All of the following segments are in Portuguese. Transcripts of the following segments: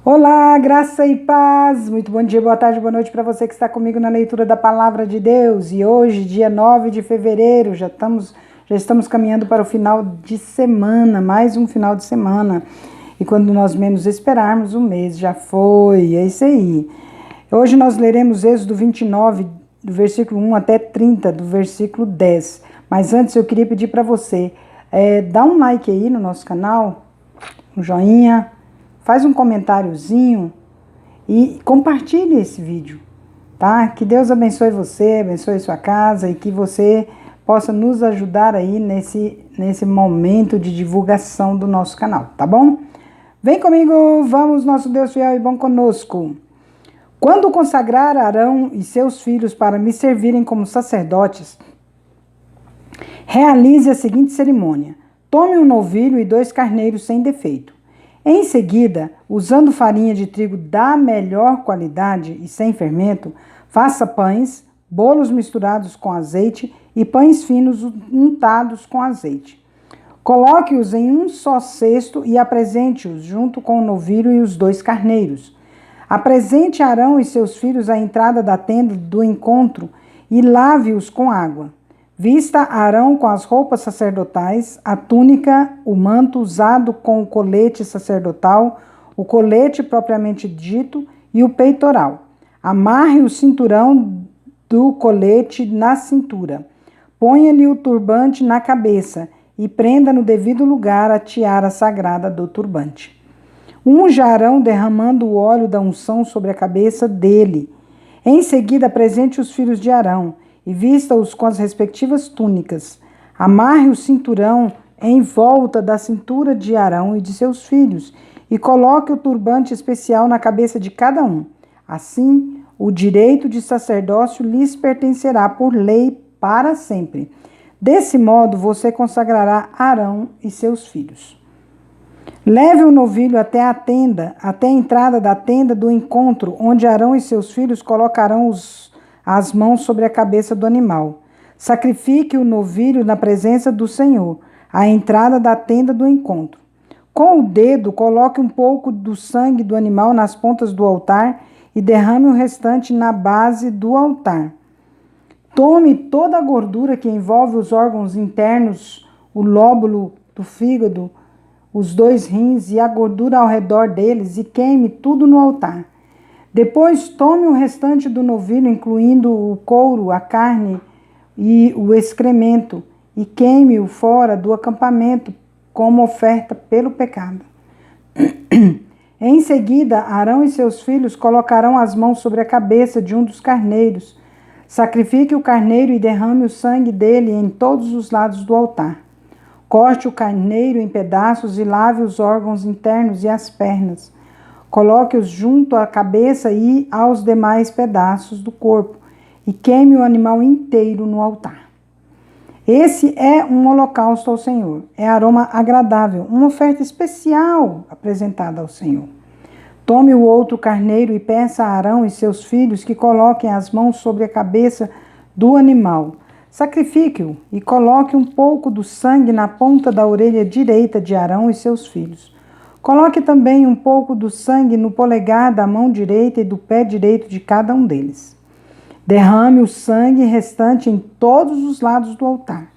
Olá, graça e paz. Muito bom dia, boa tarde, boa noite para você que está comigo na leitura da Palavra de Deus. E hoje, dia 9 de fevereiro, já estamos caminhando para o final de semana, mais um final de semana. E quando nós menos esperarmos, o mês já foi. É isso aí. Hoje nós leremos Êxodo 29, do versículo 1 até 30, do versículo 10. Mas antes eu queria pedir para você, dá um like aí no nosso canal, um joinha, faz um comentáriozinho e compartilhe esse vídeo, tá? Que Deus abençoe você, abençoe sua casa e que você possa nos ajudar aí nesse momento de divulgação do nosso canal, tá bom? Vem comigo, vamos, nosso Deus fiel e bom conosco. Quando consagrar Arão e seus filhos para me servirem como sacerdotes, realize a seguinte cerimônia. Tome um novilho e 2 carneiros sem defeito. Em seguida, usando farinha de trigo da melhor qualidade e sem fermento, faça pães, bolos misturados com azeite e pães finos untados com azeite. Coloque-os em um só cesto e apresente-os junto com o novilho e os 2 carneiros. Apresente Arão e seus filhos à entrada da tenda do encontro e lave-os com água. Vista Arão com as roupas sacerdotais, a túnica, o manto usado com o colete sacerdotal, o colete propriamente dito e o peitoral. Amarre o cinturão do colete na cintura. Ponha-lhe o turbante na cabeça e prenda no devido lugar a tiara sagrada do turbante. Unja Arão derramando o óleo da unção sobre a cabeça dele. Em seguida, apresente os filhos de Arão e vista-os com as respectivas túnicas. Amarre o cinturão em volta da cintura de Arão e de seus filhos e coloque o turbante especial na cabeça de cada um. Assim, o direito de sacerdócio lhes pertencerá por lei para sempre. Desse modo, você consagrará Arão e seus filhos. Leve o novilho até a entrada da tenda do encontro, onde Arão e seus filhos colocarão as mãos sobre a cabeça do animal. Sacrifique o novilho na presença do Senhor, à entrada da tenda do encontro. Com o dedo, coloque um pouco do sangue do animal nas pontas do altar e derrame o restante na base do altar. Tome toda a gordura que envolve os órgãos internos, o lóbulo do fígado, os 2 rins e a gordura ao redor deles e queime tudo no altar. Depois tome o restante do novilho, incluindo o couro, a carne e o excremento, e queime-o fora do acampamento como oferta pelo pecado. Em seguida, Arão e seus filhos colocarão as mãos sobre a cabeça de um dos carneiros. Sacrifique o carneiro e derrame o sangue dele em todos os lados do altar. Corte o carneiro em pedaços e lave os órgãos internos e as pernas. Coloque-os junto à cabeça e aos demais pedaços do corpo e queime o animal inteiro no altar. Esse é um holocausto ao Senhor. É aroma agradável, uma oferta especial apresentada ao Senhor. Tome o outro carneiro e peça a Arão e seus filhos que coloquem as mãos sobre a cabeça do animal. Sacrifique-o e coloque um pouco do sangue na ponta da orelha direita de Arão e seus filhos. Coloque também um pouco do sangue no polegar da mão direita e do pé direito de cada um deles. Derrame o sangue restante em todos os lados do altar.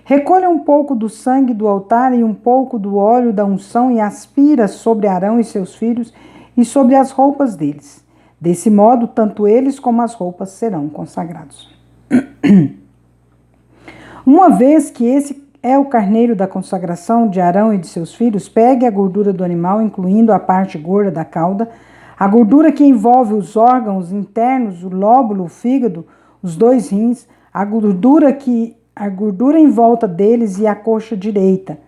Recolha um pouco do sangue do altar e um pouco do óleo da unção e aspira sobre Arão e seus filhos e sobre as roupas deles. Desse modo, tanto eles como as roupas serão consagrados. Uma vez que esse é o carneiro da consagração de Arão e de seus filhos, pegue a gordura do animal, incluindo a parte gorda da cauda, a gordura que envolve os órgãos internos, o lóbulo, o fígado, os 2 rins, a gordura em volta deles e a coxa direita.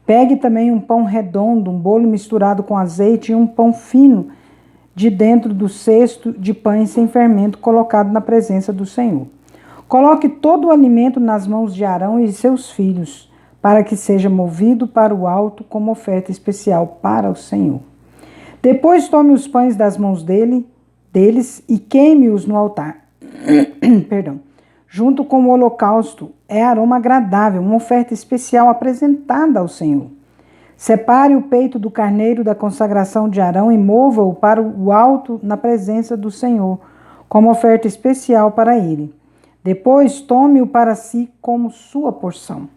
Pegue também um pão redondo, um bolo misturado com azeite e um pão fino de dentro do cesto de pães sem fermento colocado na presença do Senhor. Coloque todo o alimento nas mãos de Arão e seus filhos, para que seja movido para o alto como oferta especial para o Senhor. Depois tome os pães das mãos deles e queime-os no altar. Junto com o holocausto, é aroma agradável, uma oferta especial apresentada ao Senhor. Separe o peito do carneiro da consagração de Arão e mova-o para o alto na presença do Senhor, como oferta especial para ele. Depois tome-o para si como sua porção.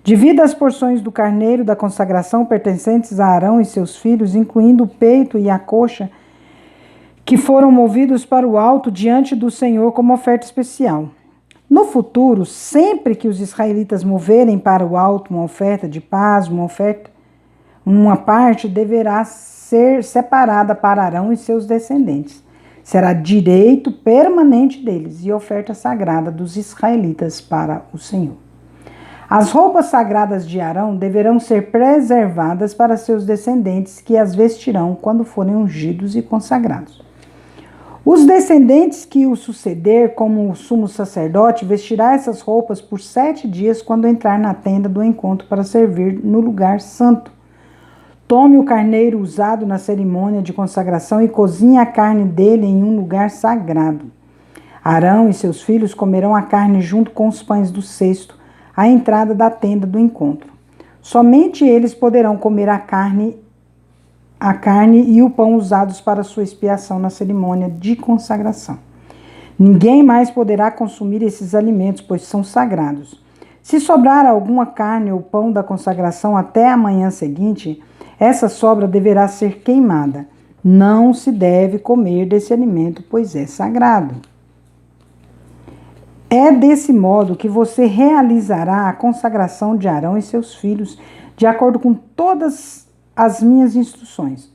Divida as porções do carneiro da consagração pertencentes a Arão e seus filhos, incluindo o peito e a coxa, que foram movidos para o alto diante do Senhor como oferta especial. No futuro, sempre que os israelitas moverem para o alto uma oferta de paz, uma parte deverá ser separada para Arão e seus descendentes. Será direito permanente deles e oferta sagrada dos israelitas para o Senhor. As roupas sagradas de Arão deverão ser preservadas para seus descendentes, que as vestirão quando forem ungidos e consagrados. Os descendentes que o suceder como o sumo sacerdote vestirá essas roupas por 7 dias quando entrar na tenda do encontro para servir no lugar santo. Tome o carneiro usado na cerimônia de consagração e cozinhe a carne dele em um lugar sagrado. Arão e seus filhos comerão a carne junto com os pães do cesto, à entrada da tenda do encontro. Somente eles poderão comer a carne e o pão usados para sua expiação na cerimônia de consagração. Ninguém mais poderá consumir esses alimentos, pois são sagrados. Se sobrar alguma carne ou pão da consagração até a manhã seguinte, essa sobra deverá ser queimada. Não se deve comer desse alimento, pois é sagrado. É desse modo que você realizará a consagração de Arão e seus filhos, de acordo com todas as minhas instruções.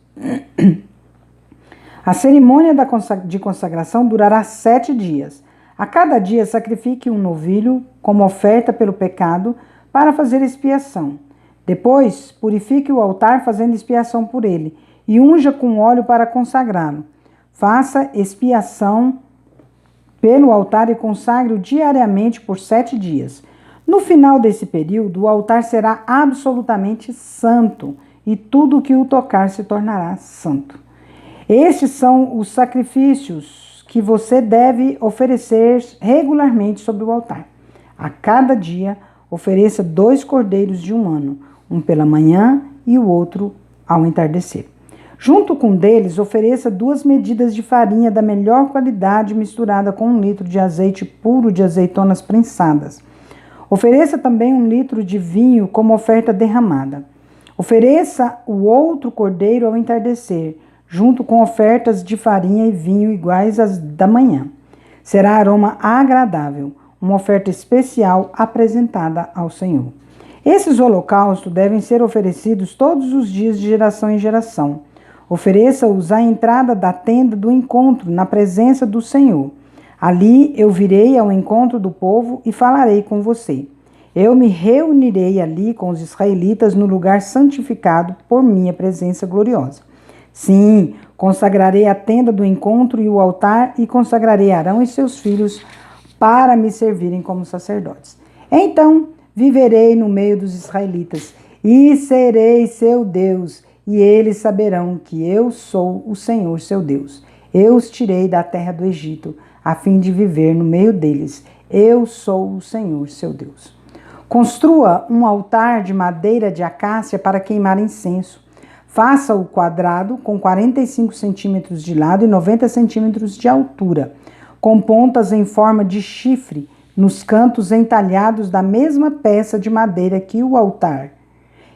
A cerimônia de consagração durará 7 dias. A cada dia sacrifique um novilho como oferta pelo pecado para fazer expiação. Depois, purifique o altar fazendo expiação por ele e unja com óleo para consagrá-lo. Faça expiação pelo altar e consagre-o diariamente por 7 dias. No final desse período, o altar será absolutamente santo e tudo o que o tocar se tornará santo. Estes são os sacrifícios que você deve oferecer regularmente sobre o altar. A cada dia, ofereça 2 cordeiros de 1 ano, um pela manhã e o outro ao entardecer. Junto com deles, ofereça 2 medidas de farinha da melhor qualidade misturada com 1 litro de azeite puro de azeitonas prensadas. Ofereça também 1 litro de vinho como oferta derramada. Ofereça o outro cordeiro ao entardecer, junto com ofertas de farinha e vinho iguais às da manhã. Será aroma agradável, uma oferta especial apresentada ao Senhor. Esses holocaustos devem ser oferecidos todos os dias de geração em geração. Ofereça-os à entrada da tenda do encontro, na presença do Senhor. Ali eu virei ao encontro do povo e falarei com você. Eu me reunirei ali com os israelitas no lugar santificado por minha presença gloriosa. Sim, consagrarei a tenda do encontro e o altar e consagrarei Arão e seus filhos para me servirem como sacerdotes. Então viverei no meio dos israelitas e serei seu Deus, e eles saberão que eu sou o Senhor seu Deus. Eu os tirei da terra do Egito, a fim de viver no meio deles. Eu sou o Senhor seu Deus. Construa um altar de madeira de acácia para queimar incenso. Faça-o quadrado com 45 centímetros de lado e 90 centímetros de altura, com pontas em forma de chifre nos cantos entalhados da mesma peça de madeira que o altar.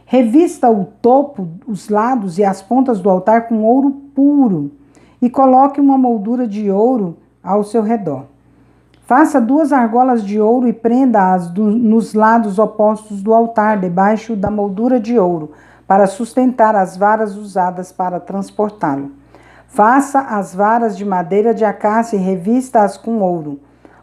Revista o topo, os lados e as pontas do altar com ouro puro e coloque uma moldura de ouro ao seu redor. Faça 2 argolas de ouro e prenda-as nos lados opostos do altar, debaixo da moldura de ouro, para sustentar as varas usadas para transportá-lo. Faça as varas de madeira de acácia e revista-as com ouro.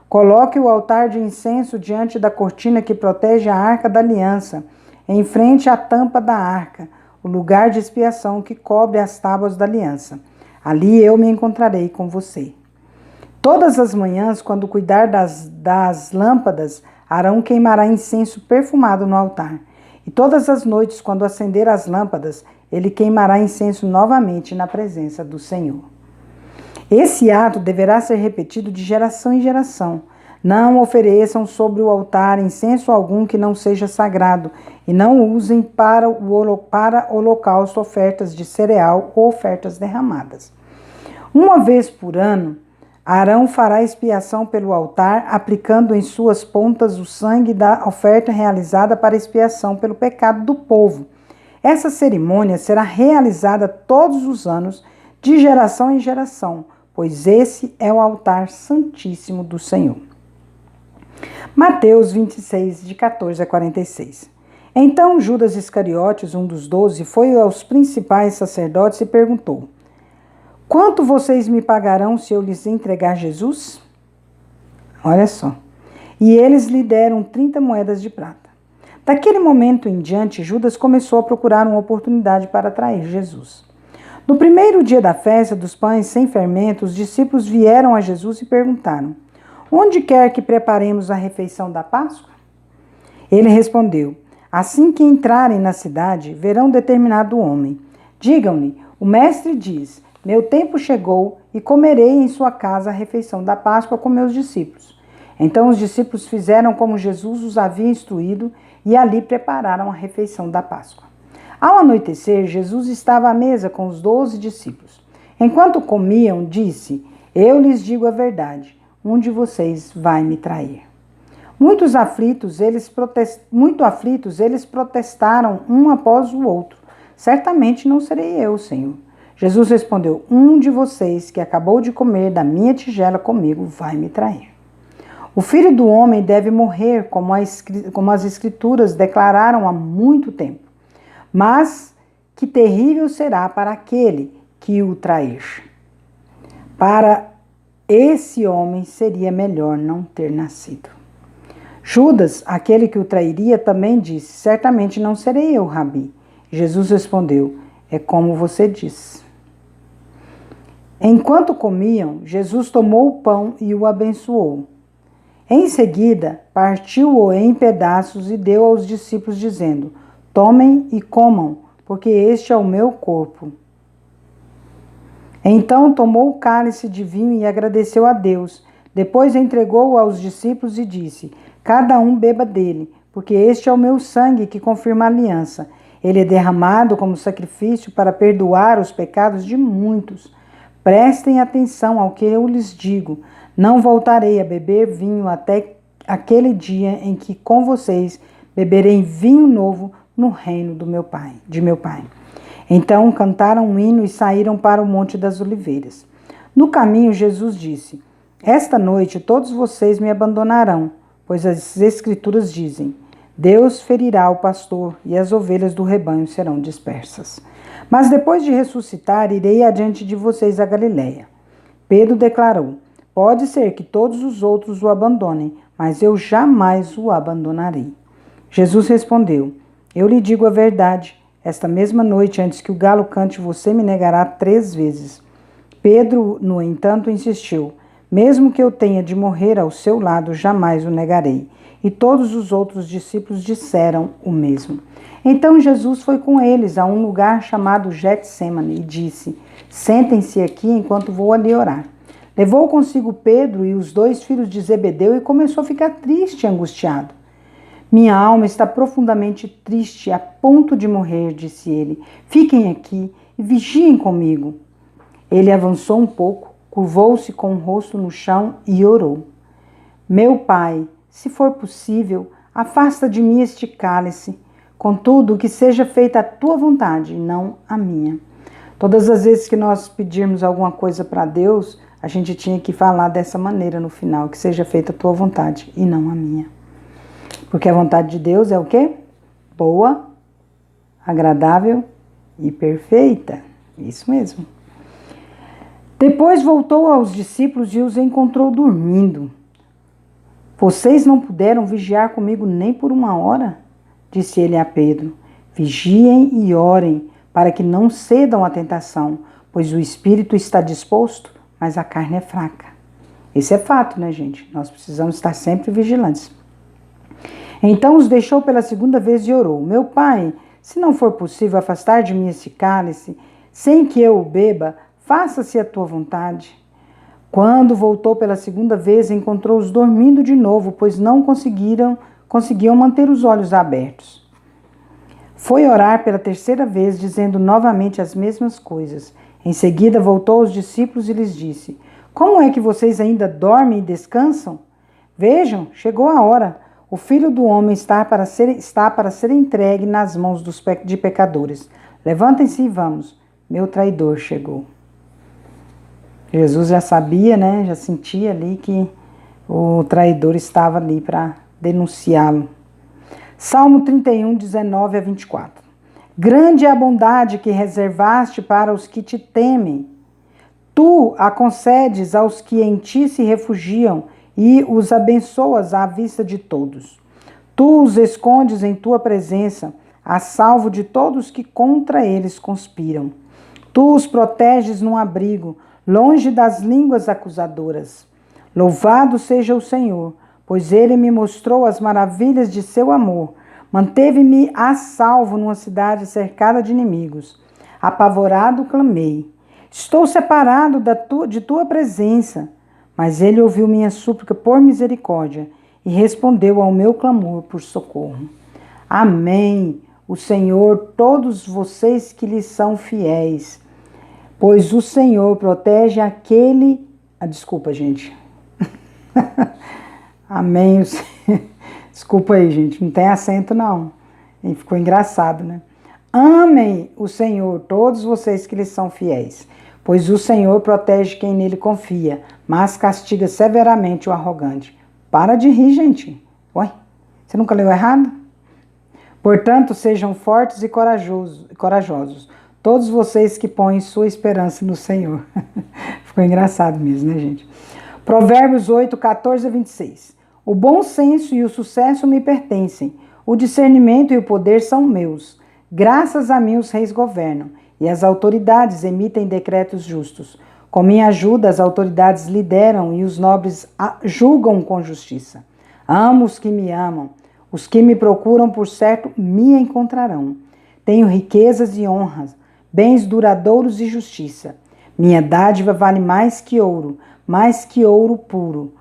Coloque o altar de incenso diante da cortina que protege a arca da aliança, em frente à tampa da arca, o lugar de expiação que cobre as tábuas da aliança. Ali eu me encontrarei com você. Todas as manhãs, quando cuidar das lâmpadas, Arão queimará incenso perfumado no altar. E todas as noites, quando acender as lâmpadas, ele queimará incenso novamente na presença do Senhor. Esse ato deverá ser repetido de geração em geração. Não ofereçam sobre o altar incenso algum que não seja sagrado, e não usem para holocausto ofertas de cereal ou ofertas derramadas. Uma vez por ano, Arão fará expiação pelo altar, aplicando em suas pontas o sangue da oferta realizada para expiação pelo pecado do povo. Essa cerimônia será realizada todos os anos, de geração em geração, pois esse é o altar santíssimo do Senhor. Mateus 26, de 14 a 46. Então Judas Iscariotes, um dos 12, foi aos principais sacerdotes e perguntou: quanto vocês me pagarão se eu lhes entregar Jesus? Olha só. E eles lhe deram 30 moedas de prata. Daquele momento em diante, Judas começou a procurar uma oportunidade para atrair Jesus. No primeiro dia da festa dos pães sem fermento, os discípulos vieram a Jesus e perguntaram: onde quer que preparemos a refeição da Páscoa? Ele respondeu: assim que entrarem na cidade, verão determinado homem. Digam-lhe: o mestre diz: meu tempo chegou e comerei em sua casa a refeição da Páscoa com meus discípulos. Então os discípulos fizeram como Jesus os havia instruído e ali prepararam a refeição da Páscoa. Ao anoitecer, Jesus estava à mesa com os 12 discípulos. Enquanto comiam, disse: eu lhes digo a verdade, um de vocês vai me trair. Muito aflitos, eles protestaram um após o outro: certamente não serei eu, Senhor. Jesus respondeu: um de vocês que acabou de comer da minha tigela comigo vai me trair. O Filho do Homem deve morrer, como as Escrituras declararam há muito tempo. Mas que terrível será para aquele que o trair. Para esse homem seria melhor não ter nascido. Judas, aquele que o trairia, também disse: certamente não serei eu, Rabi. Jesus respondeu: é como você diz. Enquanto comiam, Jesus tomou o pão e o abençoou. Em seguida, partiu-o em pedaços e deu aos discípulos, dizendo: tomem e comam, porque este é o meu corpo. Então tomou o cálice de vinho e agradeceu a Deus. Depois entregou-o aos discípulos e disse: cada um beba dele, porque este é o meu sangue que confirma a aliança. Ele é derramado como sacrifício para perdoar os pecados de muitos. Prestem atenção ao que eu lhes digo. Não voltarei a beber vinho até aquele dia em que com vocês beberei vinho novo no reino de meu Pai. Então cantaram um hino e saíram para o Monte das Oliveiras. No caminho, Jesus disse: esta noite todos vocês me abandonarão, pois as Escrituras dizem: Deus ferirá o pastor e as ovelhas do rebanho serão dispersas. Mas depois de ressuscitar, irei adiante de vocês a Galiléia. Pedro declarou: pode ser que todos os outros o abandonem, mas eu jamais o abandonarei. Jesus respondeu: eu lhe digo a verdade. Esta mesma noite, antes que o galo cante, você me negará 3 vezes. Pedro, no entanto, insistiu: mesmo que eu tenha de morrer ao seu lado, jamais o negarei. E todos os outros discípulos disseram o mesmo. Então Jesus foi com eles a um lugar chamado Getsêmani e disse: sentem-se aqui enquanto vou ali orar. Levou consigo Pedro e os 2 filhos de Zebedeu e começou a ficar triste e angustiado. Minha alma está profundamente triste, a ponto de morrer, disse ele. Fiquem aqui e vigiem comigo. Ele avançou um pouco, curvou-se com o rosto no chão e orou: meu Pai, se for possível, afasta de mim este cálice. Contudo, que seja feita a tua vontade e não a minha. Todas as vezes que nós pedirmos alguma coisa para Deus, a gente tinha que falar dessa maneira no final: que seja feita a tua vontade e não a minha. Porque a vontade de Deus é o quê? Boa, agradável e perfeita. Isso mesmo. Depois voltou aos discípulos e os encontrou dormindo. Vocês não puderam vigiar comigo nem por 1 hora? Disse ele a Pedro. Vigiem e orem, para que não cedam à tentação, pois o espírito está disposto, mas a carne é fraca. Esse é fato, né, gente? Nós precisamos estar sempre vigilantes. Então os deixou pela 2ª vez e orou: meu Pai, se não for possível afastar de mim esse cálice, sem que eu o beba, faça-se a tua vontade. Quando voltou pela segunda vez, encontrou-os dormindo de novo, pois não conseguiam manter os olhos abertos. Foi orar pela terceira vez, dizendo novamente as mesmas coisas. Em seguida, voltou aos discípulos e lhes disse: Como é que vocês ainda dormem e descansam? Vejam, chegou a hora. O Filho do Homem está para ser entregue nas mãos de pecadores. Levantem-se e vamos. Meu traidor chegou. Jesus já sabia, né? Já sentia ali que o traidor estava ali para denunciá-lo. Salmo 31, 19 a 24. Grande é a bondade que reservaste para os que te temem. Tu a concedes aos que em ti se refugiam e os abençoas à vista de todos. Tu os escondes em tua presença, a salvo de todos que contra eles conspiram. Tu os proteges num abrigo, longe das línguas acusadoras. Louvado seja o Senhor, pois ele me mostrou as maravilhas de seu amor. Manteve-me a salvo numa cidade cercada de inimigos. Apavorado clamei. Estou separado de tua presença. Mas ele ouviu minha súplica por misericórdia e respondeu ao meu clamor por socorro. Amém. O Senhor, todos vocês que lhe são fiéis. Pois o Senhor protege aquele... desculpa, gente. Amém. Desculpa aí, gente. Não tem acento, não. E ficou engraçado, né? Amem o Senhor, todos vocês que lhe são fiéis. Pois o Senhor protege quem nele confia, mas castiga severamente o arrogante. Para de rir, gente. Ué, você nunca leu errado? Portanto, sejam fortes e corajosos, todos vocês que põem sua esperança no Senhor. Ficou engraçado mesmo, né, gente? Provérbios 8, 14 a 26. O bom senso e o sucesso me pertencem. O discernimento e o poder são meus. Graças a mim os reis governam, e as autoridades emitem decretos justos. Com minha ajuda, as autoridades lideram e os nobres julgam com justiça. Amo os que me amam. Os que me procuram, por certo, me encontrarão. Tenho riquezas e honras, bens duradouros e justiça. Minha dádiva vale mais que ouro puro.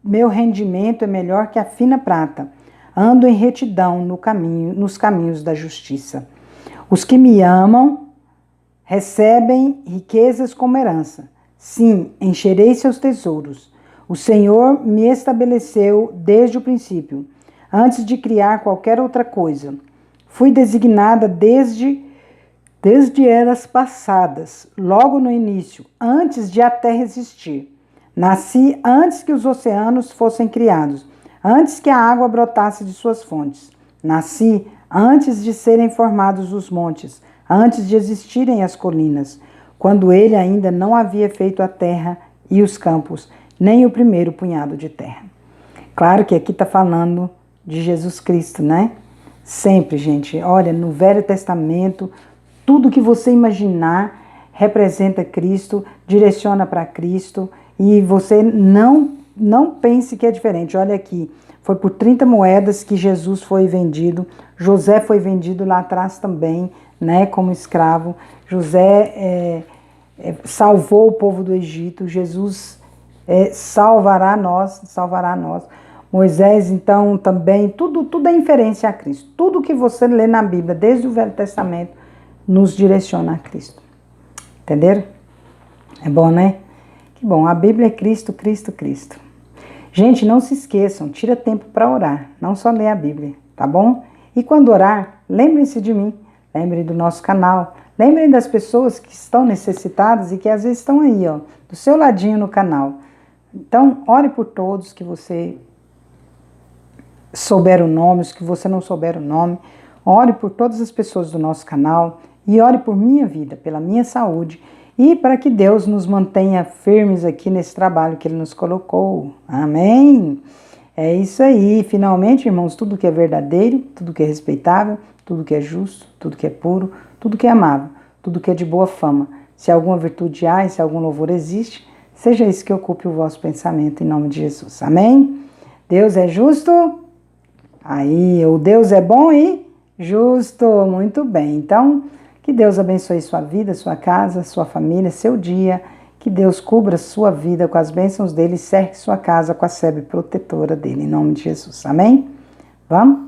Meu rendimento é melhor que a fina prata. Ando em retidão nos caminhos da justiça. Os que me amam recebem riquezas como herança. Sim, encherei seus tesouros. O Senhor me estabeleceu desde o princípio, antes de criar qualquer outra coisa. Fui designada desde eras passadas, logo no início, antes de a terra existir. Nasci antes que os oceanos fossem criados, antes que a água brotasse de suas fontes. Nasci antes de serem formados os montes, antes de existirem as colinas, quando ele ainda não havia feito a terra e os campos, nem o primeiro punhado de terra. Claro que aqui está falando de Jesus Cristo, né? Sempre, gente. Olha, no Velho Testamento, tudo que você imaginar representa Cristo, direciona para Cristo, e você não pense que é diferente. Olha aqui, foi por 30 moedas que Jesus foi vendido. José foi vendido lá atrás também, né, como escravo. José salvou o povo do Egito. Jesus salvará nós. Moisés, então, também, tudo é inferência a Cristo. Tudo que você lê na Bíblia, desde o Velho Testamento, nos direciona a Cristo. Entenderam? É bom, né? Que bom, a Bíblia é Cristo, Cristo, Cristo. Gente, não se esqueçam, tira tempo para orar, não só ler a Bíblia, tá bom? E quando orar, lembrem-se de mim, lembrem do nosso canal, lembrem das pessoas que estão necessitadas e que às vezes estão aí, ó, do seu ladinho no canal. Então, ore por todos que você souber o nome, os que você não souber o nome, ore por todas as pessoas do nosso canal e ore por minha vida, pela minha saúde e para que Deus nos mantenha firmes aqui nesse trabalho que Ele nos colocou. Amém? É isso aí. Finalmente, irmãos, tudo que é verdadeiro, tudo que é respeitável, tudo que é justo, tudo que é puro, tudo que é amável, tudo que é de boa fama. Se alguma virtude há e se algum louvor existe, seja isso que ocupe o vosso pensamento em nome de Jesus. Amém? Deus é justo? Aí, o Deus é bom e justo. Muito bem. Então, que Deus abençoe sua vida, sua casa, sua família, seu dia. Que Deus cubra sua vida com as bênçãos dele e cerque sua casa com a sebe protetora dele, em nome de Jesus. Amém? Vamos?